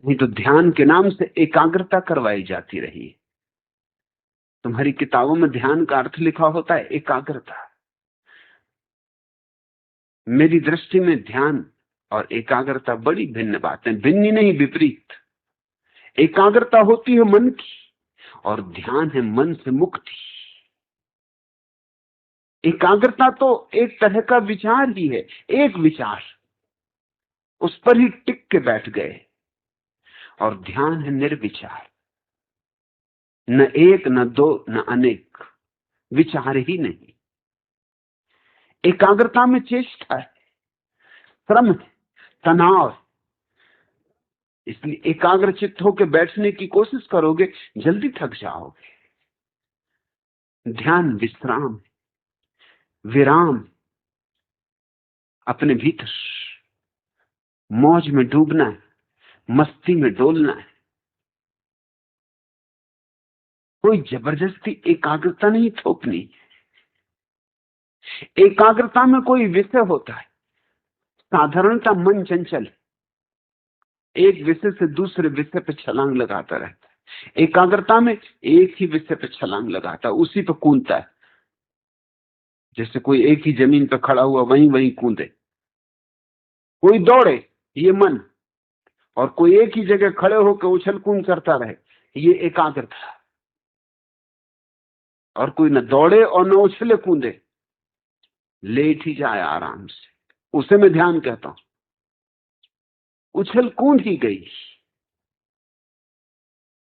नहीं तो ध्यान के नाम से एकाग्रता करवाई जाती रही। तुम्हारी किताबों में ध्यान का अर्थ लिखा होता है एकाग्रता। मेरी दृष्टि में ध्यान और एकाग्रता बड़ी भिन्न बातें, भिन्न ही नहीं विपरीत। एकाग्रता होती है मन की और ध्यान है मन से मुक्ति। एकाग्रता तो एक तरह का विचार ही है, एक विचार, उस पर ही टिक के बैठ गए। और ध्यान है निर्विचार, न एक न दो न अनेक, विचार ही नहीं। एकाग्रता में चेष्टा है, श्रम है, तनाव है। इसलिए एकाग्र चित्त होकर बैठने की कोशिश करोगे, जल्दी थक जाओगे। ध्यान विश्राम, विराम, अपने भीतर मौज में डूबना है, मस्ती में डोलना है। कोई जबरदस्ती एकाग्रता नहीं थोपनी। एकाग्रता में कोई विषय होता है, साधारणता मन चंचल, एक विषय से दूसरे विषय पे छलांग लगाता रहता है। एकाग्रता में एक ही विषय पे छलांग लगाता है, उसी पे कूदता है। जैसे कोई एक ही जमीन पे खड़ा हुआ वहीं वहीं कूदे। कोई दौड़े, ये मन, और कोई एक ही जगह खड़े होकर उछल कूद करता रहे, ये एकाग्रता। और कोई न दौड़े और न उछले कूदे, लेट ही जाए आराम से, उसे मैं ध्यान कहता हूं। उछल कूद ही गई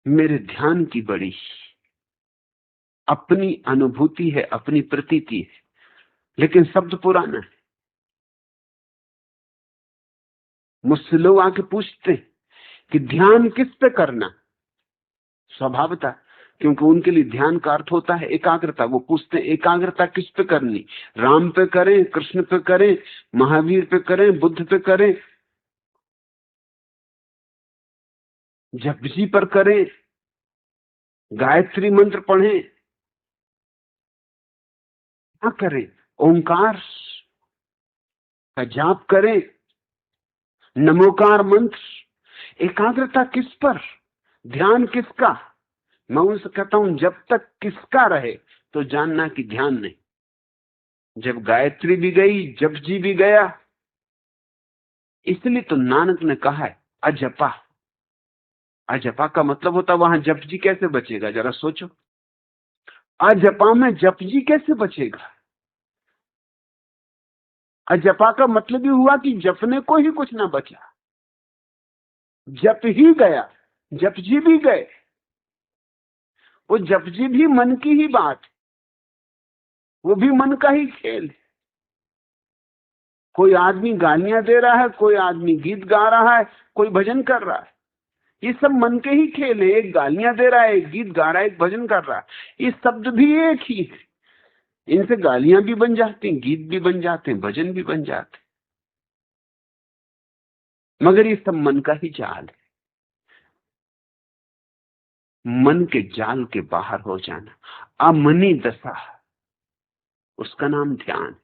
मेरे ध्यान की बड़ी अपनी अनुभूति है, अपनी प्रतीति है, लेकिन शब्द पुराना है। मुझसे लोग आके पूछते कि ध्यान किस पे करना, स्वभावता, क्योंकि उनके लिए ध्यान का अर्थ होता है एकाग्रता। वो पूछते हैं एकाग्रता किस पे करनी, राम पे करें, कृष्ण पे करें, महावीर पे करें, बुद्ध पे करें, जपजी पर करें, गायत्री मंत्र पढ़ें, क्या करें, ओंकार का जाप करें, नमोकार मंत्र। एकाग्रता किस पर, ध्यान किसका? मैं उनसे कहता हूं जब तक किसका रहे तो जानना कि ध्यान नहीं। जब गायत्री भी गई, जपजी भी गया, इसलिए तो नानक ने कहा है अजपा। अजपा का मतलब होता वहां जपजी कैसे बचेगा, जरा सोचो। अजपा में जपजी कैसे बचेगा? अजपा का मतलब ही हुआ कि जपने को ही कुछ ना बचा। जप ही गया, जपजी भी गए। वो जपजी भी मन की ही बात, वो भी मन का ही खेल। कोई आदमी गालियां दे रहा है, कोई आदमी गीत गा रहा है, कोई भजन कर रहा है, ये सब मन के ही खेल है। एक गालियां दे रहा है, एक गीत गा रहा है, एक भजन कर रहा है, ये शब्द भी एक ही है। इनसे गालियां भी बन जाती हैं, गीत भी बन जाते हैं, भजन भी बन जाते हैं, मगर ये सब मन का ही जाल है। मन के जाल के बाहर हो जाना, अमनी दशा, उसका नाम ध्यान।